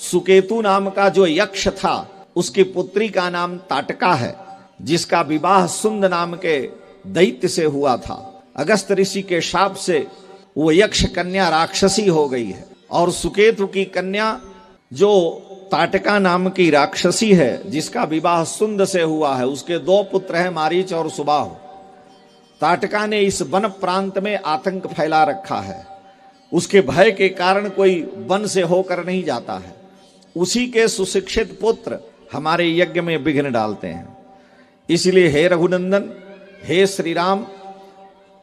सुकेतु नाम का जो यक्ष था उसकी पुत्री का नाम ताटका है, जिसका विवाह सुंद नाम के दैत्य से हुआ था। अगस्त ऋषि के शाप से वो यक्ष कन्या राक्षसी हो गई है और सुकेतु की कन्या जो ताटका नाम की राक्षसी है, जिसका विवाह सुंद से हुआ है, उसके 2 पुत्र हैं, मारीच और सुबाहु। ताटका ने इस वन प्रांत में आतंक फैला रखा है, उसके भय के कारण कोई वन से होकर नहीं जाता है। उसी के सुशिक्षित पुत्र हमारे यज्ञ में विघ्न डालते हैं। इसलिए हे रघुनंदन, हे श्री राम,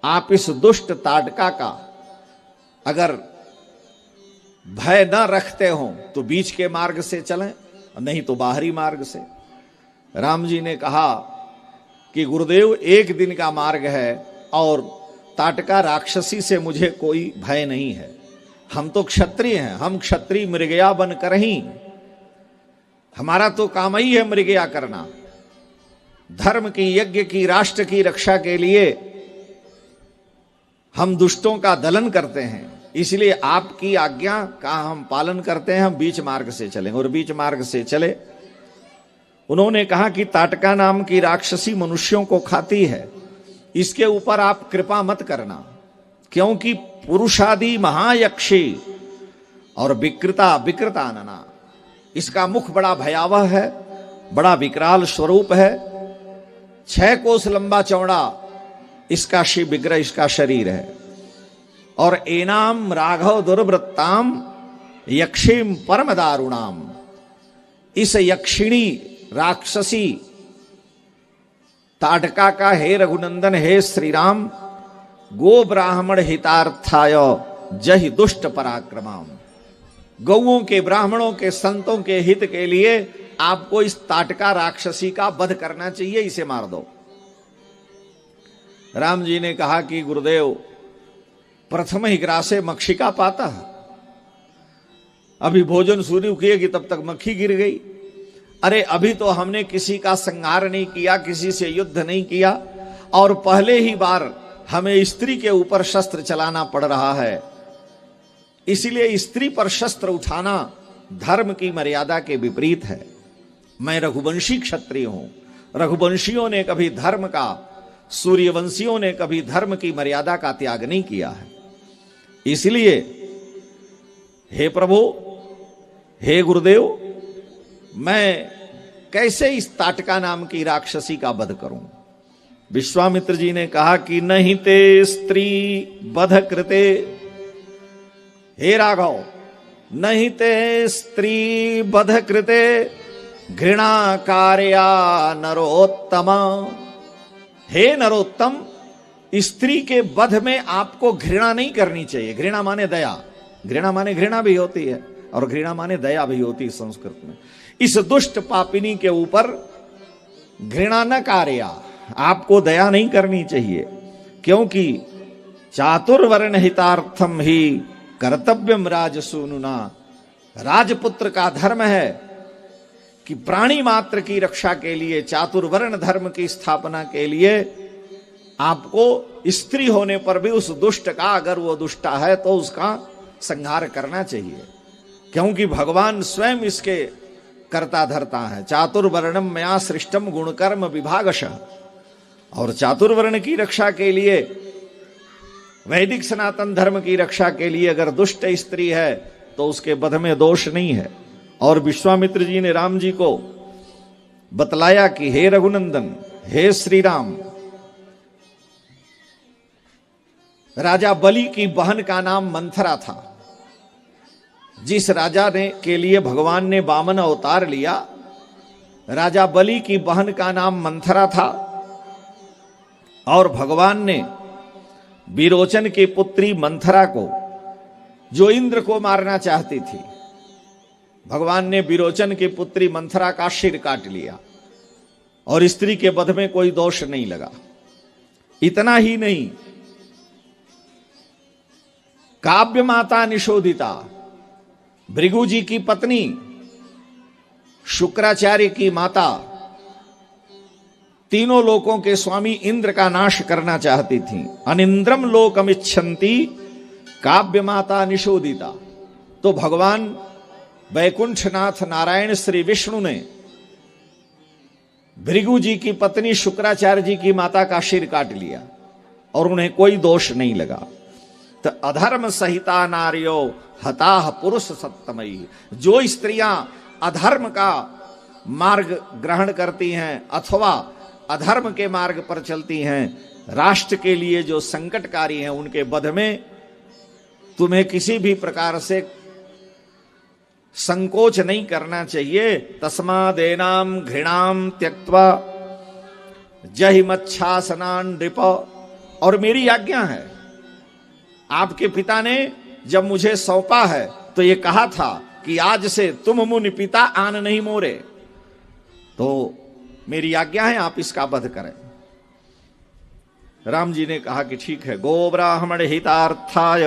आप इस दुष्ट ताटका का अगर भय न रखते हो तो बीच के मार्ग से चलें, नहीं तो बाहरी मार्ग से। राम जी ने कहा कि गुरुदेव, एक दिन का मार्ग है और ताटका राक्षसी से मुझे कोई भय नहीं है। हम तो क्षत्रिय हैं, हम क्षत्रिय मृगया बनकर ही, हमारा तो काम ही है मृगया करना। धर्म की, यज्ञ की, राष्ट्र की रक्षा के लिए हम दुष्टों का दलन करते हैं। इसलिए आपकी आज्ञा का हम पालन करते हैं, हम बीच मार्ग से चलें। और बीच मार्ग से चले। उन्होंने कहा कि ताटका नाम की राक्षसी मनुष्यों को खाती है, इसके ऊपर आप कृपा मत करना, क्योंकि पुरुषादि महायक्षी और विकृतानना, इसका मुख बड़ा भयावह है, बड़ा विकराल स्वरूप है। 6 कोस लंबा चौड़ा इसका शिव विग्रह, इसका शरीर है। और एनाम राघव दुर्वृत्ताम यक्षीम परम दारुणाम, इस यक्षिणी राक्षसी ताटका का हे रघुनंदन, हे श्री राम, गो ब्राह्मण हितार्थाय जहि दुष्ट पराक्रमाम, गौओं के, ब्राह्मणों के, संतों के हित के लिए आपको इस ताटका राक्षसी का वध करना चाहिए, इसे मार दो। राम जी ने कहा कि गुरुदेव, प्रथम ही ग्रासे मक्षिका पाता, अभी भोजन शुरू किए कि तब तक मक्खी गिर गई। अरे अभी तो हमने किसी का संहार नहीं किया, किसी से युद्ध नहीं किया, और पहले ही बार हमें स्त्री के ऊपर शस्त्र चलाना पड़ रहा है। इसलिए स्त्री पर शस्त्र उठाना धर्म की मर्यादा के विपरीत है। मैं रघुवंशी क्षत्रिय हूं। रघुवंशियों ने कभी धर्म का, सूर्यवंशियों ने कभी धर्म की मर्यादा का त्याग नहीं किया है। इसलिए हे प्रभु, हे गुरुदेव, मैं कैसे इस ताटका नाम की राक्षसी का वध करूं? विश्वामित्र जी ने कहा कि नहीं ते स्त्री वध कृते, हे राघव, नहीं ते स्त्री वध कृते घृणा कार्या नरोत्तम। हे नरोत्तम, स्त्री के वध में आपको घृणा नहीं करनी चाहिए। घृणा माने दया, घृणा माने घृणा भी होती है और घृणा माने दया भी होती है संस्कृत में। इस दुष्ट पापिनी के ऊपर घृणा न कार्या, आपको दया नहीं करनी चाहिए, क्योंकि चातुर्वर्ण हितार्थम ही कर्तव्यम राजसूनुना। राजपुत्र का धर्म है कि प्राणी मात्र की रक्षा के लिए, चातुर्वर्ण धर्म की स्थापना के लिए आपको स्त्री होने पर भी उस दुष्ट का, अगर वो दुष्टा है तो उसका संहार करना चाहिए, क्योंकि भगवान स्वयं इसके कर्ता धर्ता है। चातुर्वर्णम मया सृष्टम गुणकर्म विभागशः। और चातुर्वर्ण की रक्षा के लिए, वैदिक सनातन धर्म की रक्षा के लिए अगर दुष्ट स्त्री है तो उसके वध में दोष नहीं है। और विश्वामित्र जी ने राम जी को बतलाया कि हे रघुनंदन, हे श्री राम, राजा बलि की बहन का नाम मंथरा था। जिस राजा ने के लिए भगवान ने वामन अवतार लिया, राजा बलि की बहन का नाम मंथरा था। और भगवान ने विरोचन की पुत्री मंथरा को, जो इंद्र को मारना चाहती थी, भगवान ने विरोचन की पुत्री मंथरा का सिर काट लिया और स्त्री के वध में कोई दोष नहीं लगा। इतना ही नहीं, काव्य माता निशोधिता, भृगु जी की पत्नी, शुक्राचार्य की माता, तीनों लोकों के स्वामी इंद्र का नाश करना चाहती थी। अनिंद्रम लोकमिच्छन्ति काव्य माता निशोधिता। तो भगवान वैकुंठनाथ नारायण श्री विष्णु ने भृगु जी की पत्नी शुक्राचार्य जी की माता का सिर काट लिया और उन्हें कोई दोष नहीं लगा। तो अधर्म सहिता नार्यो हताह पुरुष सत्तमयी, जो स्त्रियां अधर्म का मार्ग ग्रहण करती हैं अथवा अधर्म के मार्ग पर चलती हैं, राष्ट्र के लिए जो संकटकारी हैं, उनके वध में तुम्हें किसी भी प्रकार से संकोच नहीं करना चाहिए। तस्मादेनाम घृणाम त्यक्त्वा जहि मच्छासनान नृप। और मेरी आज्ञा है, आपके पिता ने जब मुझे सौंपा है तो ये कहा था कि आज से तुम मुनि पिता आन नहीं मोरे, तो मेरी आज्ञा है आप इसका वध करें। राम जी ने कहा कि ठीक है। गो ब्राह्मण हितार्थाय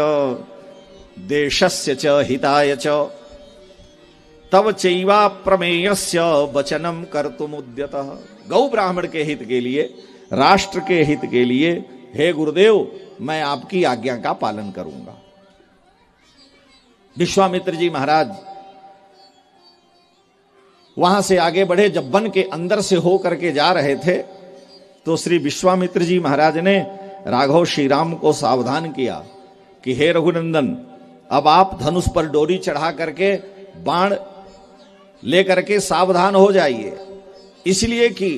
देशस्य च हिताय च तव चैवा प्रमेयस्य वचनम कर्तुम उद्यतः। गौ ब्राह्मण के हित के लिए, राष्ट्र के हित के लिए, हे गुरुदेव मैं आपकी आज्ञा का पालन करूंगा। विश्वामित्र जी महाराज वहां से आगे बढ़े। जब वन के अंदर से हो करके जा रहे थे तो श्री विश्वामित्र जी महाराज ने राघव श्री राम को सावधान किया कि हे रघुनंदन, अब आप धनुष पर डोरी चढ़ा करके बाण लेकर के सावधान हो जाइए, इसलिए कि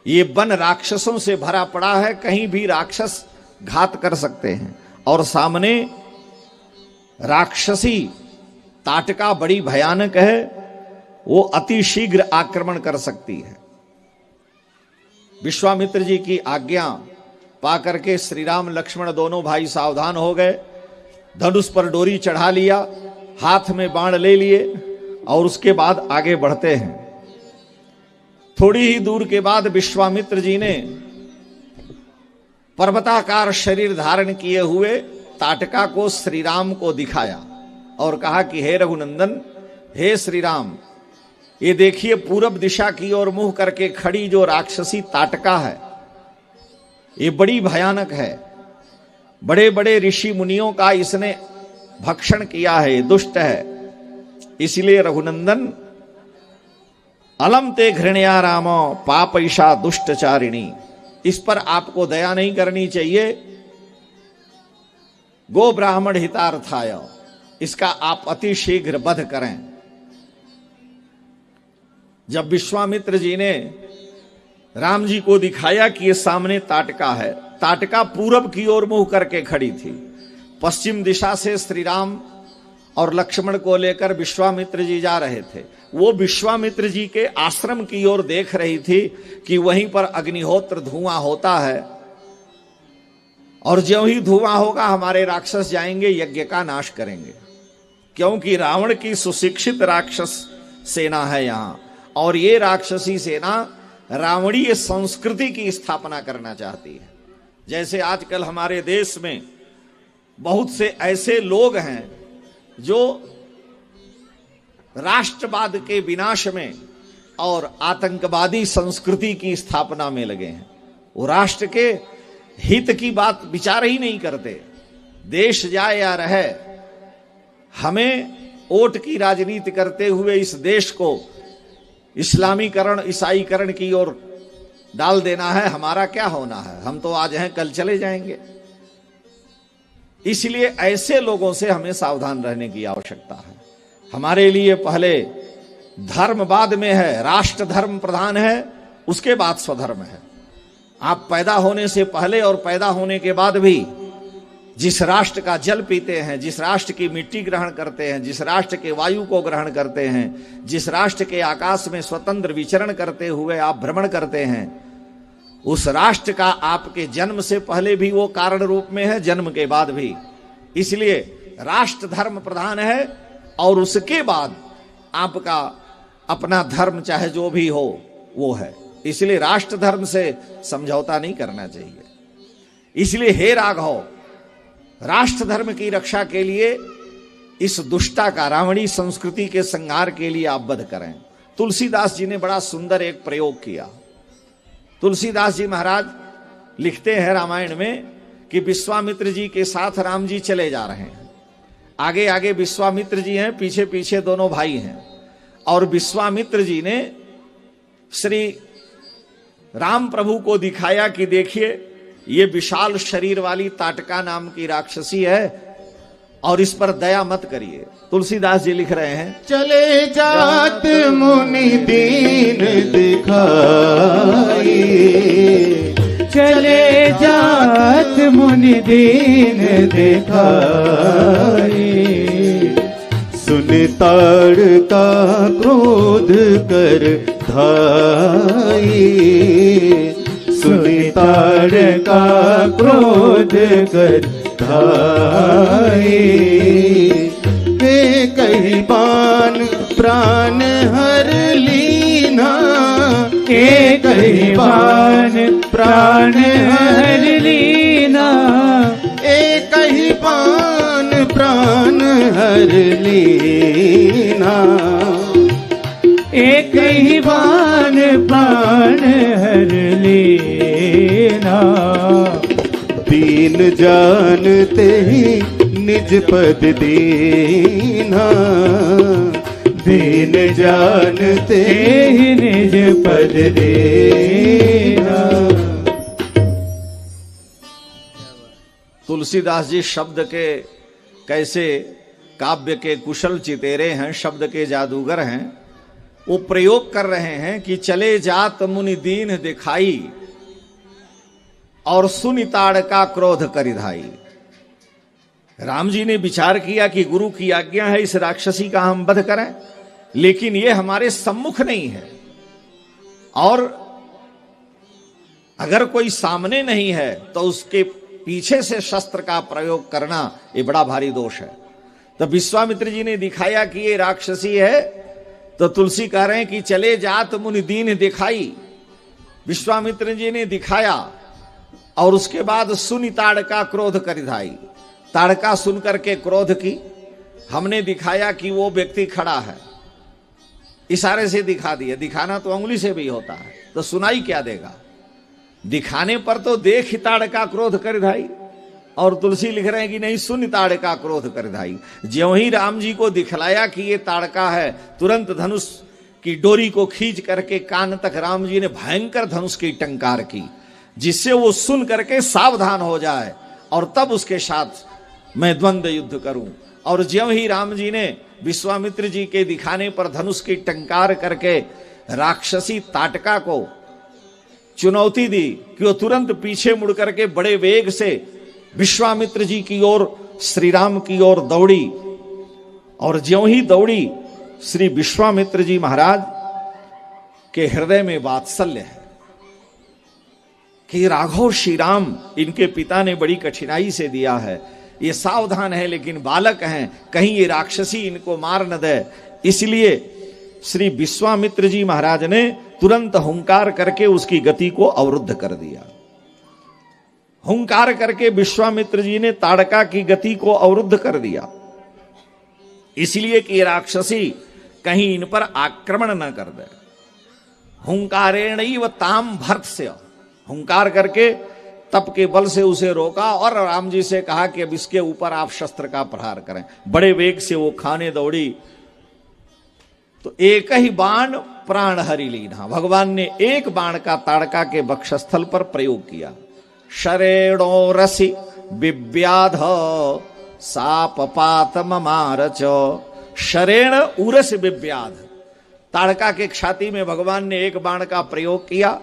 ये वन राक्षसों से भरा पड़ा है, कहीं भी राक्षस घात कर सकते हैं और सामने राक्षसी ताटका बड़ी भयानक है, वो अति शीघ्र आक्रमण कर सकती है। विश्वामित्र जी की आज्ञा पाकर के श्री राम लक्ष्मण दोनों भाई सावधान हो गए, धनुष पर डोरी चढ़ा लिया, हाथ में बाण ले लिए और उसके बाद आगे बढ़ते हैं। थोड़ी ही दूर के बाद विश्वामित्र जी ने पर्वताकार शरीर धारण किए हुए ताटका को श्री राम को दिखाया और कहा कि हे रघुनंदन, हे श्री राम, ये देखिए पूरब दिशा की ओर मुंह करके खड़ी जो राक्षसी ताटका है, ये बड़ी भयानक है। बड़े बड़े ऋषि मुनियों का इसने भक्षण किया है, दुष्ट है। इसलिए रघुनंदन, अलम ते घृणया राम पापैषा दुष्टचारिणी, इस पर आपको दया नहीं करनी चाहिए। गो ब्राह्मण हितार्थाय, इसका आप अति शीघ्र वध करें। जब विश्वामित्र जी ने राम जी को दिखाया कि ये सामने ताटका है, ताटका पूरब की ओर मुंह करके खड़ी थी। पश्चिम दिशा से श्री राम और लक्ष्मण को लेकर विश्वामित्र जी जा रहे थे। वो विश्वामित्र जी के आश्रम की ओर देख रही थी कि वहीं पर अग्निहोत्र धुआं होता है और ज्यों ही धुआं होगा हमारे राक्षस जाएंगे, यज्ञ का नाश करेंगे, क्योंकि रावण की सुशिक्षित राक्षस सेना है यहां और ये राक्षसी सेना रावणीय संस्कृति की स्थापना करना चाहती है। जैसे आजकल हमारे देश में बहुत से ऐसे लोग हैं जो राष्ट्रवाद के विनाश में और आतंकवादी संस्कृति की स्थापना में लगे हैं। वो राष्ट्र के हित की बात विचार ही नहीं करते। देश जाए या रहे, हमें वोट की राजनीति करते हुए इस देश को इस्लामीकरण, ईसाईकरण की ओर डाल देना है। हमारा क्या होना है, हम तो आज हैं कल चले जाएंगे। इसलिए ऐसे लोगों से हमें सावधान रहने की आवश्यकता है। हमारे लिए पहले धर्मवाद में है, राष्ट्र धर्म प्रधान है, उसके बाद स्वधर्म है। आप पैदा होने से पहले और पैदा होने के बाद भी जिस राष्ट्र का जल पीते हैं, जिस राष्ट्र की मिट्टी ग्रहण करते हैं, जिस राष्ट्र के वायु को ग्रहण करते हैं, जिस राष्ट्र के आकाश में स्वतंत्र विचरण करते हुए आप भ्रमण करते हैं, उस राष्ट्र का आपके जन्म से पहले भी वो कारण रूप में है, जन्म के बाद भी। इसलिए राष्ट्र धर्म प्रधान है और उसके बाद आपका अपना धर्म चाहे जो भी हो वो है। इसलिए राष्ट्र धर्म से समझौता नहीं करना चाहिए। इसलिए हे राघव, राष्ट्र धर्म की रक्षा के लिए इस दुष्टा का, रावणी संस्कृति के संहार के लिए आप वध करें। तुलसीदास जी ने बड़ा सुंदर एक प्रयोग किया। तुलसीदास जी महाराज लिखते हैं रामायण में कि विश्वामित्र जी के साथ राम जी चले जा रहे हैं। आगे आगे विश्वामित्र जी हैं, पीछे पीछे दोनों भाई हैं। और विश्वामित्र जी ने श्री राम प्रभु को दिखाया कि देखिए ये विशाल शरीर वाली ताटका नाम की राक्षसी है और इस पर दया मत करिए। तुलसीदास जी लिख रहे हैं, चले जात मुनि दीन दिखाई, चले जात मुनि दीन दिखाई, सुन ताड़का क्रोध कर धाई, सुन ताड़का क्रोध कर धाई, कही बान प्राण हर लीना, एक ही बान प्राण हर लीना, एक ही बान प्राण हर लीना, एक ही बान प्राण हर लीना, दीन जानते ही निज पद दीना, दीन जानते ही निज पद दीना। तुलसीदास जी शब्द के कैसे काव्य के कुशल चितेरे हैं, शब्द के जादूगर हैं। वो प्रयोग कर रहे हैं कि चले जात मुनि दीन दिखाई और सुनि ताड़का क्रोध करिधाई। राम जी ने विचार किया कि गुरु की आज्ञा है इस राक्षसी का हम वध करें, लेकिन ये हमारे सम्मुख नहीं है और अगर कोई सामने नहीं है तो उसके पीछे से शस्त्र का प्रयोग करना ये बड़ा भारी दोष है। तो विश्वामित्र जी ने दिखाया कि ये राक्षसी है, तो तुलसी कह रहे हैं कि चले जात मुनि दीन दिखाई। विश्वामित्र जी ने दिखाया और उसके बाद सुनि ताड़का क्रोध करिधाई। ताड़का सुनकर के क्रोध की। हमने दिखाया कि वो व्यक्ति खड़ा है, इशारे से दिखा दिया। दिखाना तो उंगली से भी होता है, तो सुनाई क्या देगा? दिखाने पर तो देख ताड़का क्रोध करिधाई। और तुलसी लिख रहे हैं कि नहीं, सुन ताड़का क्रोध करिधाई। ज्यों ही राम जी को दिखलाया कि ये ताड़का है, तुरंत धनुष की डोरी को खींच करके कान तक राम जी ने भयंकर धनुष की टंकार की, जिससे वो सुन करके सावधान हो जाए और तब उसके साथ मैं द्वंद्व युद्ध करूं। और ज्यों ही राम जी ने विश्वामित्र जी के दिखाने पर धनुष की टंकार करके राक्षसी ताटका को चुनौती दी कि वो तुरंत पीछे मुड़ करके बड़े वेग से विश्वामित्र जी की ओर, श्री राम की ओर दौड़ी। और ज्यों ही दौड़ी, श्री विश्वामित्र जी महाराज के हृदय में वात्सल्य है कि राघव श्री राम इनके पिता ने बड़ी कठिनाई से दिया है, ये सावधान है लेकिन बालक हैं, कहीं ये राक्षसी इनको मार न दे। इसलिए श्री विश्वामित्र जी महाराज ने तुरंत हुंकार करके उसकी गति को अवरुद्ध कर दिया। हुंकार करके विश्वामित्र जी ने ताड़का की गति को अवरुद्ध कर दिया, इसलिए कि राक्षसी कहीं इन पर आक्रमण न कर दे। हुंकारेणैव ताम भर्त्स्य, हुंकार करके तप के बल से उसे रोका और राम जी से कहा कि अब इसके ऊपर आप शस्त्र का प्रहार करें। बड़े वेग से वो खाने दौड़ी, तो एक ही बाण प्राण हरि लीना। भगवान ने एक बाण का ताड़का के वक्षस्थल पर प्रयोग किया। शरेणो रसि विव्याध सापपात ममारच। शरेण उरस विव्याध, ताड़का के छाती में भगवान ने एक बाण का प्रयोग किया।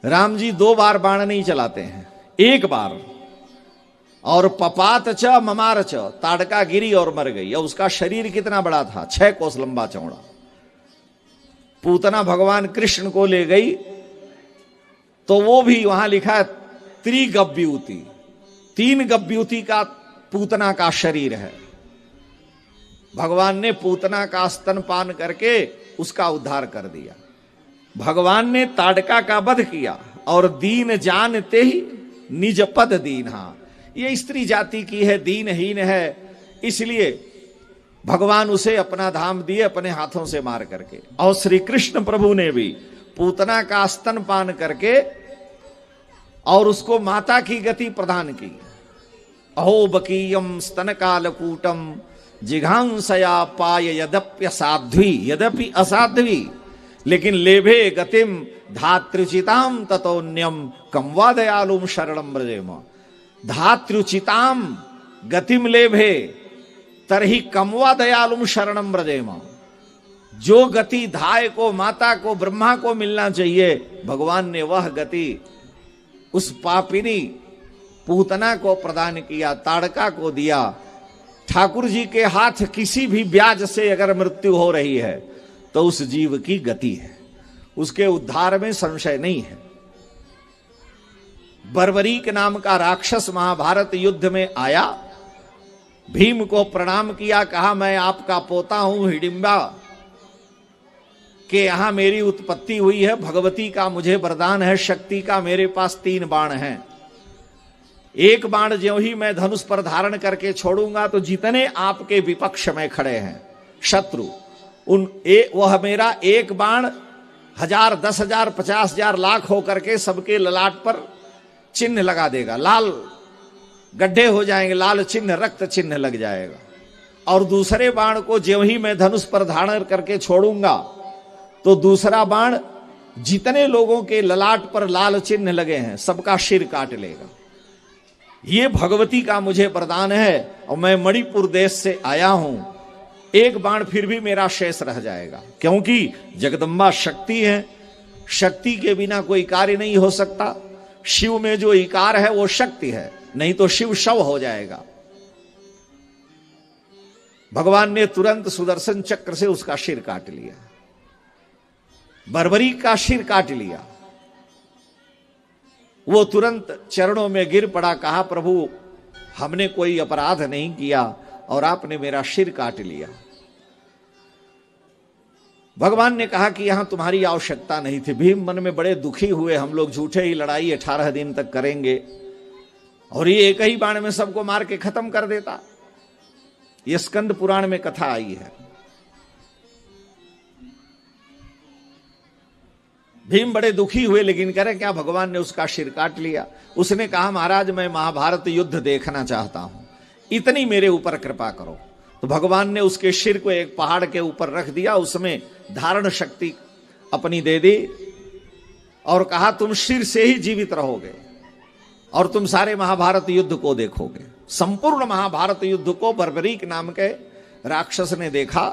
राम जी 2 बार बाण नहीं चलाते हैं, एक बार। और पपात च ममार च, ताड़का गिरी और मर गई। और उसका शरीर कितना बड़ा था, 6 कोस लंबा चौड़ा। पूतना भगवान कृष्ण को ले गई तो वो भी वहां लिखा है त्रिगव्यूति, 3 गव्यूति का पूतना का शरीर है। भगवान ने पूतना का स्तनपान करके उसका उद्धार कर दिया। भगवान ने ताड़का का वध किया और दीन जानते ही निज पद दीन्हा। ये स्त्री जाति की है, दीनहीन है, इसलिए भगवान उसे अपना धाम दिए अपने हाथों से मार करके। और श्री कृष्ण प्रभु ने भी पूतना का स्तनपान करके और उसको माता की गति प्रदान की अहोबकीयम स्तन कालकूटम जिघांसया पाय यद्यपि असाध्वी लेकिन लेभे गतिम धात्रुचिताम ततोन्यम कमवा दयालुम शरणम ब्रजेम। धात्रुचिताम गतिम लेभे तरही कमवा दयालुम शरणम ब्रजेम। जो गति धाय को, माता को, ब्रह्मा को मिलना चाहिए, भगवान ने वह गति उस पापिनी पूतना को प्रदान किया, ताड़का को दिया। ठाकुर जी के हाथ किसी भी ब्याज से अगर मृत्यु हो रही है तो उस जीव की गति है, उसके उद्धार में संशय नहीं है। बर्बरीक नाम का राक्षस महाभारत युद्ध में आया, भीम को प्रणाम किया, कहा मैं आपका पोता हूं हिडिंबा के यहां मेरी उत्पत्ति हुई है, भगवती का मुझे वरदान है, शक्ति का मेरे पास 3 बाण हैं। एक बाण ज्यों ही मैं धनुष पर धारण करके छोड़ूंगा तो जितने आपके विपक्ष में खड़े हैं शत्रु, वह मेरा एक बाण 1000, 10,000, 50,000, लाख होकर के सबके ललाट पर चिन्ह लगा देगा, लाल गड्ढे हो जाएंगे, लाल चिन्ह, रक्त चिन्ह लग जाएगा। और दूसरे बाण को ज्यों ही मैं धनुष पर धारण करके छोड़ूंगा तो दूसरा बाण जितने लोगों के ललाट पर लाल चिन्ह लगे हैं सबका सिर काट लेगा। ये भगवती का मुझे वरदान है और मैं मणिपुर देश से आया हूं, एक बाण फिर भी मेरा शेष रह जाएगा, क्योंकि जगदम्बा शक्ति है, शक्ति के बिना कोई कार्य नहीं हो सकता। शिव में जो इकार है वो शक्ति है, नहीं तो शिव शव हो जाएगा। भगवान ने तुरंत सुदर्शन चक्र से उसका सिर काट लिया, बर्बरी का सिर काट लिया। वो तुरंत चरणों में गिर पड़ा, कहा प्रभु हमने कोई अपराध नहीं किया और आपने मेरा सिर काट लिया। भगवान ने कहा कि यहां तुम्हारी आवश्यकता नहीं थी। भीम मन में बड़े दुखी हुए, हम लोग झूठे ही लड़ाई 18 दिन तक करेंगे और ये एक ही बाण में सबको मार के खत्म कर देता। ये स्कंद पुराण में कथा आई है। भीम बड़े दुखी हुए, लेकिन कह रहे क्या भगवान ने उसका सिर काट लिया। उसने कहा महाराज मैं महाभारत युद्ध देखना चाहता हूं, इतनी मेरे ऊपर कृपा करो। तो भगवान ने उसके सिर को एक पहाड़ के ऊपर रख दिया, उसमें धारण शक्ति अपनी दे दी और कहा तुम सिर से ही जीवित रहोगे और तुम सारे महाभारत युद्ध को देखोगे। संपूर्ण महाभारत युद्ध को बर्बरीक नाम के राक्षस ने देखा।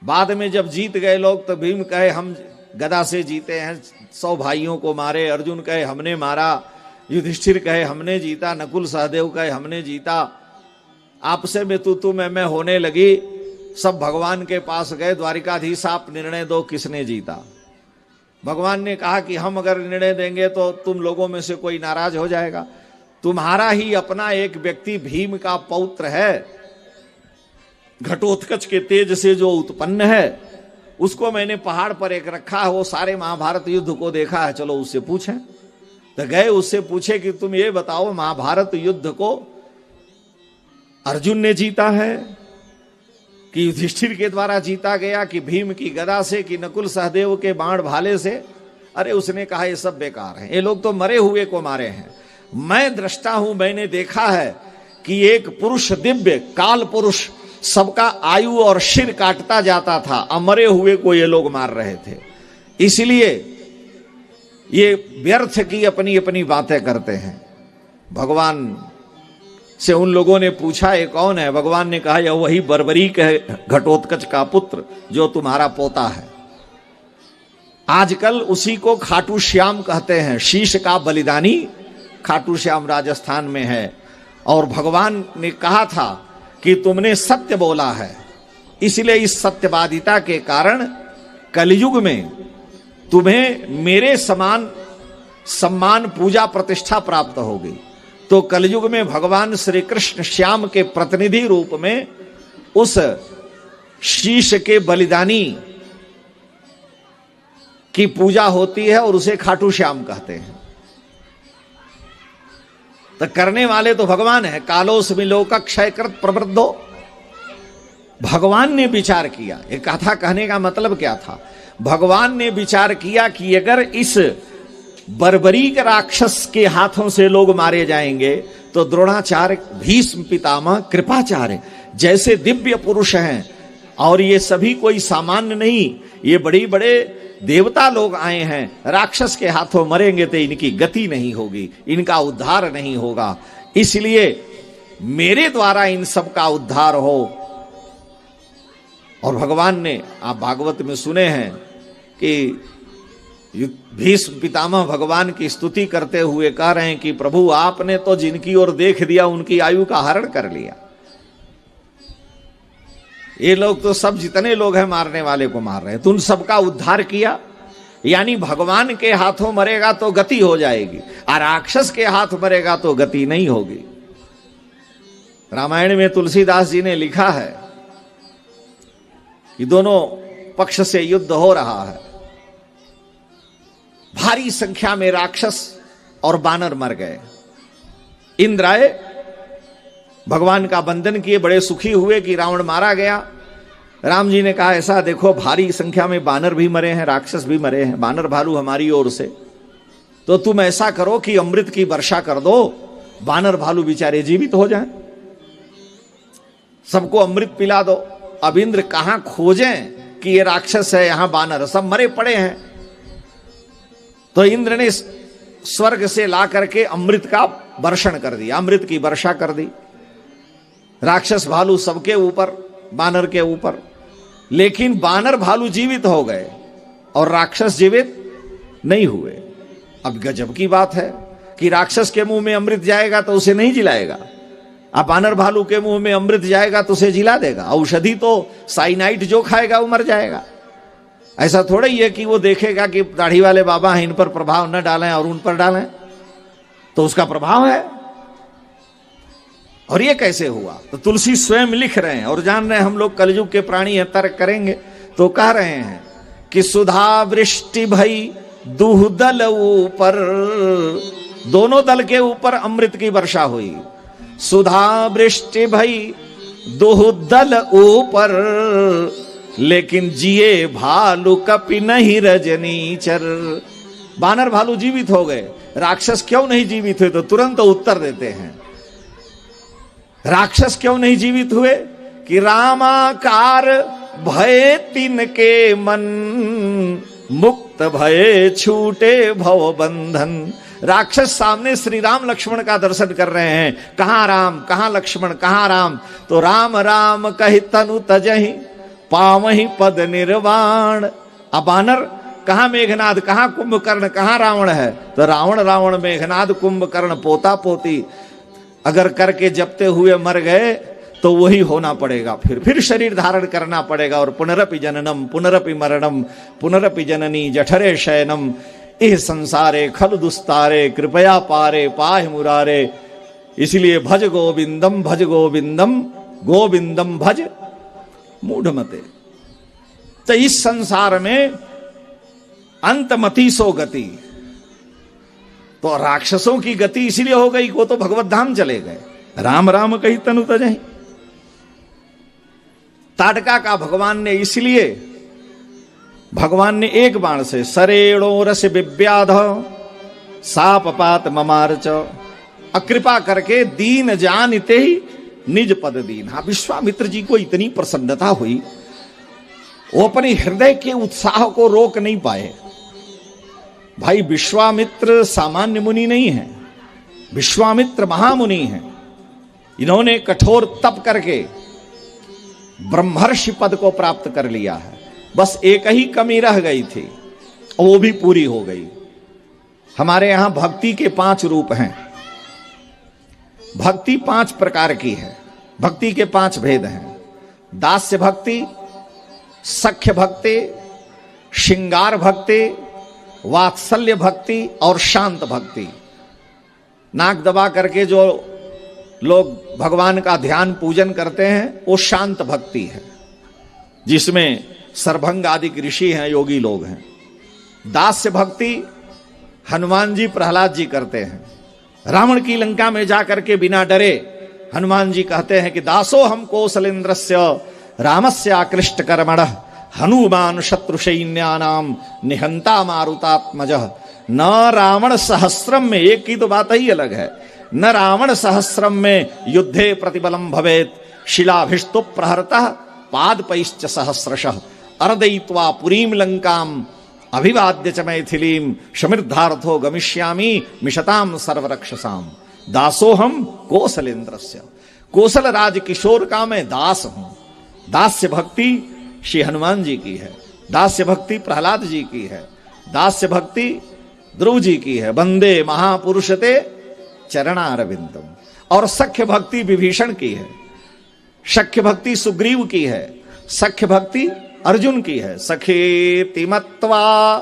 बाद में जब जीत गए लोग तो भीम कहे हम गदा से जीते हैं, 100 भाइयों को मारे। अर्जुन कहे हमने मारा, युधिष्ठिर कहे हमने जीता, नकुल सहदेव कहे हमने जीता। आपसे में तू मैं होने लगी। सब भगवान के पास गए, द्वारिकाधीश आप निर्णय दो किसने जीता। भगवान ने कहा कि हम अगर निर्णय देंगे तो तुम लोगों में से कोई नाराज हो जाएगा। तुम्हारा ही अपना एक व्यक्ति भीम का पौत्र है, घटोत्कच के तेज से जो उत्पन्न है, उसको मैंने पहाड़ पर एक रखा है, वो सारे महाभारत युद्ध को देखा है, चलो उससे पूछें। तो गए, उससे पूछे कि तुम ये बताओ महाभारत युद्ध को अर्जुन ने जीता है कि युधिष्ठिर के द्वारा जीता गया कि भीम की गदा से कि नकुल सहदेव के बाण भाले से। अरे उसने कहा ये सब बेकार है, ये लोग तो मरे हुए को मारे हैं। मैं दृष्टा हूं, मैंने देखा है कि एक पुरुष, दिव्य काल पुरुष, सबका आयु और सिर काटता जाता था, अमरे हुए को ये लोग मार रहे थे। इसलिए ये व्यर्थ की अपनी अपनी बातें करते हैं। भगवान से उन लोगों ने पूछा ये कौन है। भगवान ने कहा यह वही बर्बरीक है, घटोत्कच का पुत्र, जो तुम्हारा पोता है। आजकल उसी को खाटू श्याम कहते हैं, शीश का बलिदानी खाटू श्याम राजस्थान में है। और भगवान ने कहा था कि तुमने सत्य बोला है, इसलिए इस सत्यवादिता के कारण कलयुग में तुम्हें मेरे समान सम्मान, पूजा, प्रतिष्ठा प्राप्त होगी। तो कलयुग में भगवान श्री कृष्ण श्याम के प्रतिनिधि रूप में उस शीश के बलिदानी की पूजा होती है और उसे खाटू श्याम कहते हैं। तो करने वाले तो भगवान है। कालोस्मि लोक क्षयकृत प्रवृद्धो। भगवान ने विचार किया, ये कथा कहने का मतलब क्या था। भगवान ने विचार किया कि अगर इस बर्बरीक राक्षस के हाथों से लोग मारे जाएंगे तो द्रोणाचार्य, भीष्म पितामह, कृपाचार्य जैसे दिव्य पुरुष हैं, और ये सभी कोई सामान्य नहीं, ये बड़े बड़े देवता लोग आए हैं, राक्षस के हाथों मरेंगे तो इनकी गति नहीं होगी, इनका उद्धार नहीं होगा, इसलिए मेरे द्वारा इन सब का उद्धार हो। और भगवान ने, आप भागवत में सुने हैं कि भीष्म पितामह भगवान की स्तुति करते हुए कह रहे हैं कि प्रभु आपने तो जिनकी ओर देख दिया उनकी आयु का हरण कर लिया। ये लोग तो सब जितने लोग हैं मारने वाले को मार रहे हैं, तो उन सबका उद्धार किया। यानी भगवान के हाथों मरेगा तो गति हो जाएगी, और राक्षस के हाथ मरेगा तो गति नहीं होगी। रामायण में तुलसीदास जी ने लिखा है कि दोनों पक्ष से युद्ध हो रहा है, भारी संख्या में राक्षस और बानर मर गए। इंद्र आए, भगवान का वंदन किए, बड़े सुखी हुए कि रावण मारा गया। राम जी ने कहा ऐसा देखो, भारी संख्या में बानर भी मरे हैं, राक्षस भी मरे हैं, बानर भालू हमारी ओर से, तो तुम ऐसा करो कि अमृत की वर्षा कर दो, बानर भालू बेचारे जीवित हो जाएं, सबको अमृत पिला दो। अब इंद्र कहां खोजें कि ये राक्षस है, यहां बानर, सब मरे पड़े हैं। तो इंद्र ने स्वर्ग से ला करके अमृत का वर्षण कर दिया, अमृत की वर्षा कर दी, राक्षस भालू सबके ऊपर, बानर के ऊपर। लेकिन बानर भालू जीवित हो गए और राक्षस जीवित नहीं हुए। अब गजब की बात है कि राक्षस के मुंह में अमृत जाएगा तो उसे नहीं जिलाएगा, अब बानर भालू के मुंह में अमृत जाएगा तो उसे जिला देगा। औषधि तो साइनाइड जो खाएगा वो मर जाएगा। ऐसा थोड़ा ही है कि वो देखेगा कि दाढ़ी वाले बाबा हैं, इन पर प्रभाव न डालें और उन पर डालें, तो उसका प्रभाव है। और ये कैसे हुआ? तो तुलसी स्वयं लिख रहे हैं और जान रहे हैं हम लोग कलयुग के प्राणी हैं, तर्क करेंगे, तो कह रहे हैं कि सुधा वृष्टि भई दूह दल ऊपर, दोनों दल के ऊपर अमृत की वर्षा हुई। सुधा वृष्टि भई दूह दल ऊपर, लेकिन जिए भालू कपि नहीं रजनीचर। बानर भालू जीवित हो गए, राक्षस क्यों नहीं जीवित हुए? तो तुरंत उत्तर देते हैं, राक्षस क्यों नहीं जीवित हुए? कि रामाकार भय तिनके मन, मुक्त भय छूटे भव बंधन। राक्षस सामने श्री राम लक्ष्मण का दर्शन कर रहे हैं, कहां राम कहां लक्ष्मण कहां राम, तो राम राम कहि तनु तजहि पावहि पद निर्वाण। अब बानर कहां मेघनाद कहां कुंभकर्ण कहां रावण है, तो रावण रावण मेघनाद कुंभकर्ण पोता पोती अगर करके जपते हुए मर गए तो वही होना पड़ेगा, फिर शरीर धारण करना पड़ेगा। और पुनरपि जननम पुनरपि मरणम पुनरपि जननी जठरे शयनम, इह संसारे खल दुस्तारे कृपया पारे पाहि मुरारे। इसलिए भज गोविंदम गोविंदम भज मूढ़मते। तो इस संसार में अंतमति सो गति, तो राक्षसों की गति इसलिए हो गई, वो तो भगवत धाम चले गए, राम राम कही तनु तजहि। ताटका का भगवान ने इसलिए, भगवान ने एक बाण से सरेणो रस विव्याध साप पात ममारच, अकृपा करके दीन जानते ही निज पद दीन। हाँ, विश्वामित्र जी को इतनी प्रसन्नता हुई, वो अपने हृदय के उत्साह को रोक नहीं पाए। भाई विश्वामित्र सामान्य मुनि नहीं है, विश्वामित्र महामुनि हैं। इन्होंने कठोर तप करके ब्रह्मर्षि पद को प्राप्त कर लिया है। बस एक ही कमी रह गई थी, वो भी पूरी हो गई। हमारे यहां भक्ति के 5 रूप हैं। भक्ति 5 प्रकार की है, भक्ति के 5 भेद हैं। दास्य भक्ति, सख्य भक्ति, श्रृंगार भक्ति, वात्सल्य भक्ति और शांत भक्ति। नाक दबा करके जो लोग भगवान का ध्यान पूजन करते हैं वो शांत भक्ति है, जिसमें सरभंग आदि ऋषि हैं, योगी लोग हैं। दास्य भक्ति हनुमान जी प्रहलाद जी करते हैं। रावण की लंका में जाकर के बिना डरे हनुमान जी कहते हैं कि दासो हम कौशलेन्द्रस्य रामस्य आकृष्ट कर्मणः हनुमान शत्रु सैन्यानाम निहंता मारुतात्मजः। न रावण सहस्रम में, एक की तो बात ही अलग है, न रावण सहस्रम में युद्धे प्रतिबलम भवेत शिलाभिस्तु प्रहरतः पादपैश्च सहस्रशः अर्दयित्वा पुरीम लंकाम अभिवाद्य च मैथिलीम शमिर्धार्थो गमिष्यामि मिशताम सर्वरक्षसाम दासोहम कोसलेन्द्रस्य। कोसल राज किशोर का मैं दास हूं। दास्य भक्ति श्री हनुमान जी की है, दास्य भक्ति प्रहलाद जी की है, दास्य भक्ति ध्रुव जी की है। वंदे महापुरुषते चरणारविंदम। और सख्य भक्ति विभीषण की है, सख्य भक्ति सुग्रीव की है, सख्य भक्ति अर्जुन की है। सखेति मत्वा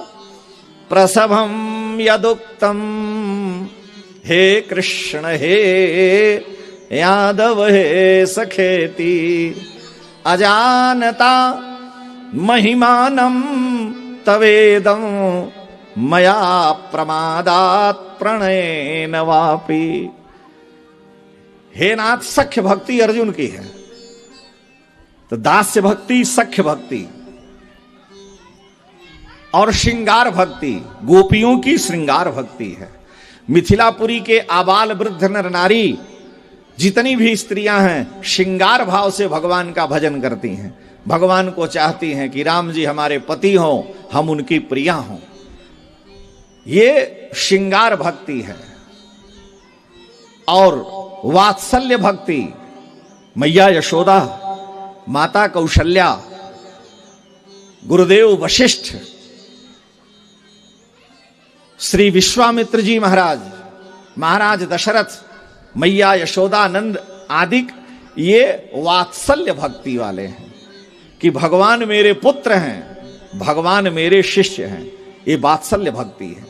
प्रसभम यदुक्तम हे कृष्ण हे यादव हे सखेति अजानता महिमानम तवेदम मया प्रमादात प्रणयेन वापि। हे नाथ, सख्य भक्ति अर्जुन की है, तो दास्य भक्ति, सख्य भक्ति और श्रृंगार भक्ति गोपियों की श्रृंगार भक्ति है। मिथिलापुरी के आबाल वृद्ध नर नारी जितनी भी स्त्रियां हैं श्रृंगार भाव से भगवान का भजन करती हैं, भगवान को चाहती हैं कि राम जी हमारे पति हों, हम उनकी प्रिया हों। ये श्रृंगार भक्ति है। और वात्सल्य भक्ति मैया यशोदा, माता कौशल्या, गुरुदेव वशिष्ठ, श्री विश्वामित्र जी महाराज, महाराज दशरथ, मैया यशोदा, नंद आदि, ये वात्सल्य भक्ति वाले हैं कि भगवान मेरे पुत्र हैं, भगवान मेरे शिष्य हैं। ये वात्सल्य भक्ति है।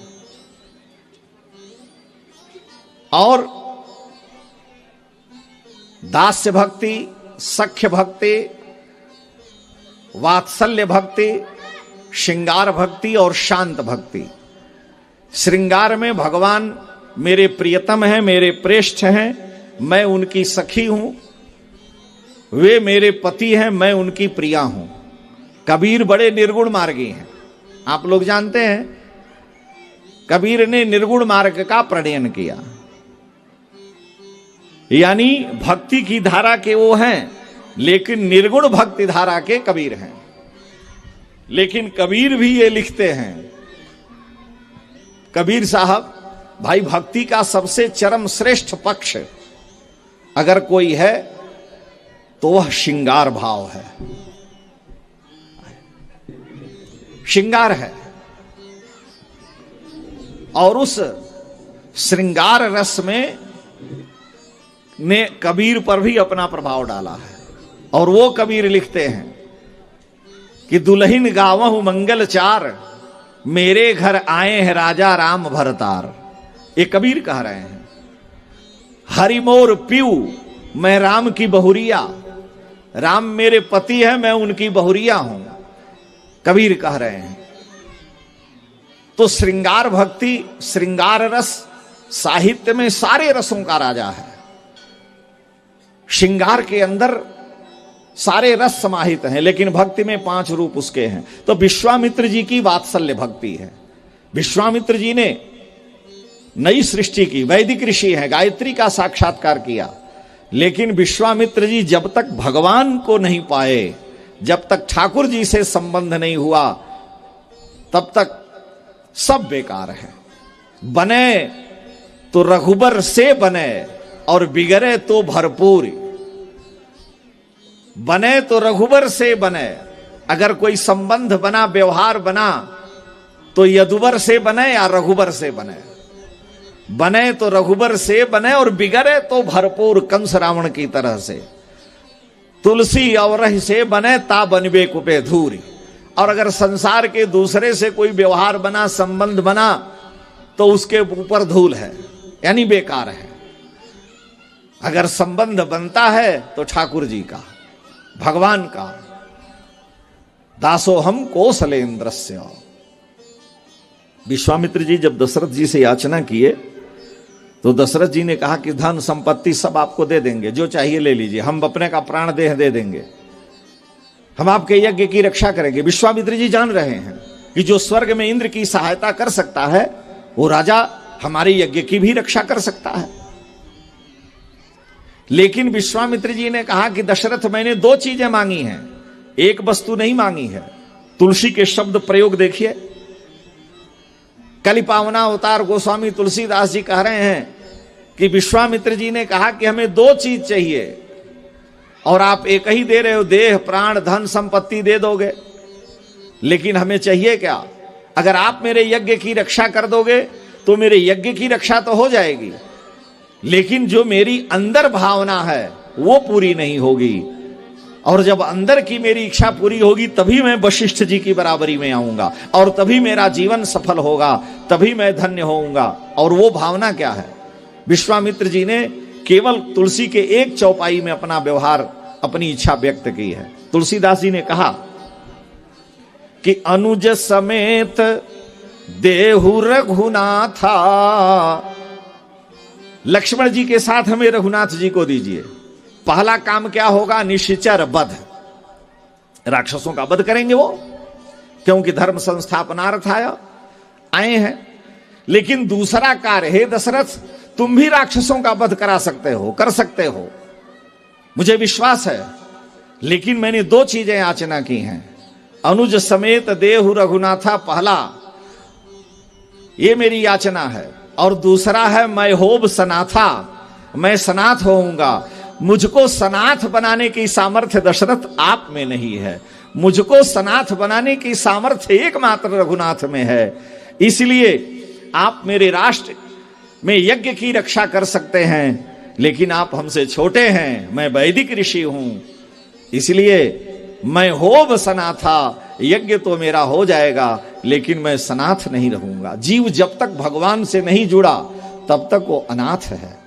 और दास्य भक्ति, सख्य भक्ति, वात्सल्य भक्ति, श्रृंगार भक्ति और शांत भक्ति। श्रृंगार में भगवान मेरे प्रियतम हैं, मेरे प्रेष्ठ हैं, मैं उनकी सखी हूं, वे मेरे पति हैं, मैं उनकी प्रिया हूं। कबीर बड़े निर्गुण मार्गी हैं, आप लोग जानते हैं। कबीर ने निर्गुण मार्ग का प्रणयन किया, यानी भक्ति की धारा के वो हैं, लेकिन निर्गुण भक्ति धारा के कबीर हैं। लेकिन कबीर भी ये लिखते हैं, कबीर साहब, भाई भक्ति का सबसे चरम श्रेष्ठ पक्ष अगर कोई है तो वह श्रृंगार भाव है, श्रृंगार है। और उस श्रृंगार रस में ने कबीर पर भी अपना प्रभाव डाला है। और वो कबीर लिखते हैं कि दुल्हन गावहु मंगल चार, मेरे घर आए हैं राजा राम भरतार। ये कबीर कह रहे हैं। हरि मोर पीऊ, मैं राम की बहुरिया, राम मेरे पति है, मैं उनकी बहुरिया हूं, कबीर कह रहे हैं। तो श्रृंगार भक्ति, श्रृंगार रस साहित्य में सारे रसों का राजा है। श्रृंगार के अंदर सारे रस समाहित हैं, लेकिन भक्ति में 5 रूप उसके हैं। तो विश्वामित्र जी की वात्सल्य भक्ति है। विश्वामित्र जी ने नई सृष्टि की, वैदिक ऋषि हैं, गायत्री का साक्षात्कार किया, लेकिन विश्वामित्र जी जब तक भगवान को नहीं पाए, जब तक ठाकुर जी से संबंध नहीं हुआ, तब तक सब बेकार है। बने तो रघुबर से बने और बिगड़े तो भरपूर। बने तो रघुबर से बने, अगर कोई संबंध बना, व्यवहार बना, तो यदुवर से बने या रघुबर से बने। बने तो रघुबर से बने और बिगड़े तो भरपूर, कंस रावण की तरह से। तुलसी और से बने ता बनबे कुपे धूरी। और अगर संसार के दूसरे से कोई व्यवहार बना, संबंध बना, तो उसके ऊपर धूल है, यानी बेकार है। अगर संबंध बनता है तो ठाकुर जी का, भगवान का। दासोहम कौशलेन्द्रस्य। विश्वामित्र जी जब दशरथ जी से याचना किए तो दशरथ जी ने कहा कि धन संपत्ति सब आपको दे देंगे, जो चाहिए ले लीजिए, हम अपने का प्राण देह दे देंगे, हम आपके यज्ञ की रक्षा करेंगे। विश्वामित्र जी जान रहे हैं कि जो स्वर्ग में इंद्र की सहायता कर सकता है, वो राजा हमारे यज्ञ की भी रक्षा कर सकता है। लेकिन विश्वामित्र जी ने कहा कि दशरथ, मैंने 2 चीजें मांगी हैं, एक वस्तु नहीं मांगी है। तुलसी के शब्द प्रयोग देखिए। कलि पावना अवतार गोस्वामी तुलसीदास जी कह रहे हैं कि विश्वामित्र जी ने कहा कि हमें 2 चीज चाहिए और आप एक ही दे रहे हो, देह प्राण धन संपत्ति दे दोगे, लेकिन हमें चाहिए क्या? अगर आप मेरे यज्ञ की रक्षा कर दोगे तो मेरे यज्ञ की रक्षा तो हो जाएगी, लेकिन जो मेरी अंदर भावना है वो पूरी नहीं होगी। और जब अंदर की मेरी इच्छा पूरी होगी तभी मैं वशिष्ठ जी की बराबरी में आऊंगा और तभी मेरा जीवन सफल होगा, तभी मैं धन्य होऊंगा। और वो भावना क्या है? विश्वामित्र जी ने केवल तुलसी के एक चौपाई में अपना व्यवहार, अपनी इच्छा व्यक्त की है। तुलसीदास जी ने कहा कि अनुज समेत देहु रघुनाथा, लक्ष्मण जी के साथ हमें रघुनाथ जी को दीजिए। पहला काम क्या होगा? निश्चर वध, राक्षसों का वध करेंगे वो, क्योंकि धर्म संस्थापनार्थ आए हैं। लेकिन दूसरा कार्य, हे दशरथ, तुम भी राक्षसों का वध करा सकते हो, कर सकते हो, मुझे विश्वास है। लेकिन मैंने 2 चीजें याचना की हैं, अनुज समेत देहु रघुनाथा, पहला ये मेरी याचना है, और दूसरा है मैं होब सनाथा, मैं सनाथ होऊंगा। मुझको सनाथ बनाने की सामर्थ्य दशरथ आप में नहीं है, मुझको सनाथ बनाने की सामर्थ्य एकमात्र रघुनाथ में है। इसलिए आप मेरे राष्ट्र में यज्ञ की रक्षा कर सकते हैं, लेकिन आप हमसे छोटे हैं, मैं वैदिक ऋषि हूं, इसलिए मैं होब सनाथा, यज्ञ तो मेरा हो जाएगा लेकिन मैं सनाथ नहीं रहूंगा। जीव जब तक भगवान से नहीं जुड़ा तब तक वो अनाथ है,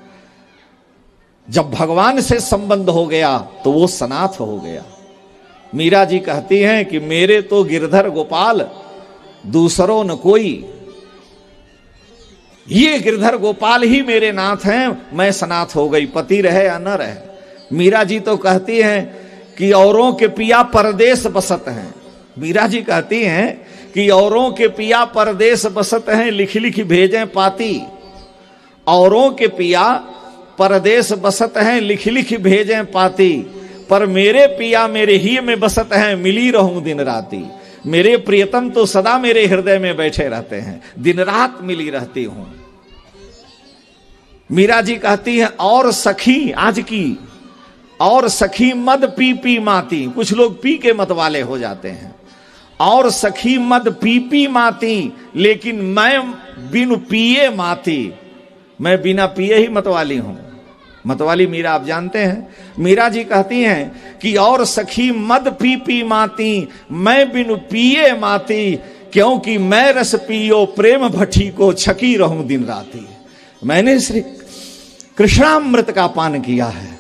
जब भगवान से संबंध हो गया तो वो सनाथ हो गया। मीरा जी कहती हैं कि मेरे तो गिरधर गोपाल दूसरों न कोई, ये गिरधर गोपाल ही मेरे नाथ हैं, मैं सनाथ हो गई, पति रहे या न रहे। मीरा जी तो कहती हैं कि औरों के पिया परदेश बसत हैं, मीरा जी कहती हैं कि औरों के पिया परदेश बसत हैं, लिख लिख भेजें पाती। औरों के पिया परदेश बसत हैं, लिख लिख भेजें पाती, पर मेरे पिया मेरे ही में बसत हैं, मिली रहूं दिन राती। मेरे प्रियतम तो सदा मेरे हृदय में बैठे रहते हैं, दिन रात मिली रहती हूं। मीरा जी कहती है और सखी, आज की और सखी मद पी पी माती, कुछ लोग पी के मत वाले हो जाते हैं, और सखी मद पी पी माती, लेकिन मैं बिनु पिए माती, मैं बिना पिए ही मतवाली हूं। मतवाली मीरा आप जानते हैं। मीरा जी कहती हैं कि और सखी मद पी पी माती, मैं बिनु पिए माती, क्योंकि मैं रस पियो प्रेम भट्टी को, छकी रहूं दिन राती। मैंने श्री कृष्णामृत का पान किया है,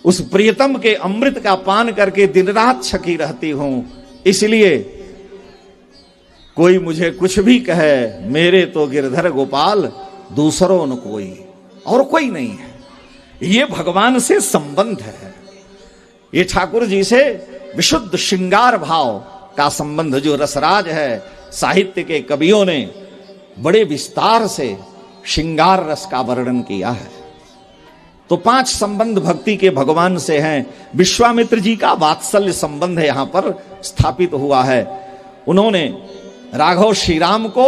उस प्रियतम के अमृत का पान करके दिन रात छकी रहती हूं। इसलिए कोई मुझे कुछ भी कहे, मेरे तो गिरधर गोपाल दूसरों न कोई, और कोई नहीं है। ये भगवान से संबंध है, ये ठाकुर जी से विशुद्ध श्रृंगार भाव का संबंध, जो रसराज है। साहित्य के कवियों ने बड़े विस्तार से श्रृंगार रस का वर्णन किया है। तो 5 संबंध भक्ति के भगवान से हैं। विश्वामित्र जी का वात्सल्य संबंध यहां पर स्थापित हुआ है। उन्होंने राघव श्री राम को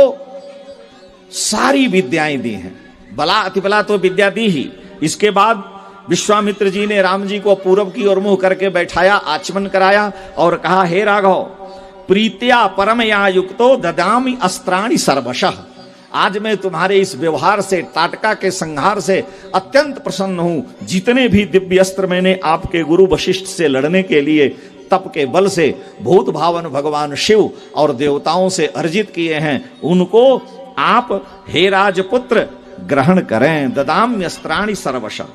सारी विद्याएं दी हैं, बला अतिबला तो विद्या दी ही। इसके बाद विश्वामित्र जी ने राम जी को पूरब की ओर मुंह करके बैठाया, आचमन कराया और कहा, हे राघव, प्रीत्या परमया युक्तो ददामि अस्त्राणि सर्वशः। आज मैं तुम्हारे इस व्यवहार से, ताटका के संहार से अत्यंत प्रसन्न हूं। जितने भी दिव्य अस्त्र मैंने आपके गुरु वशिष्ठ से लड़ने के लिए तप के बल से भूत भावन भगवान शिव और देवताओं से अर्जित किए हैं, उनको आप हे राजपुत्र ग्रहण करें। ददाम्यस्त्राणि सर्वशः।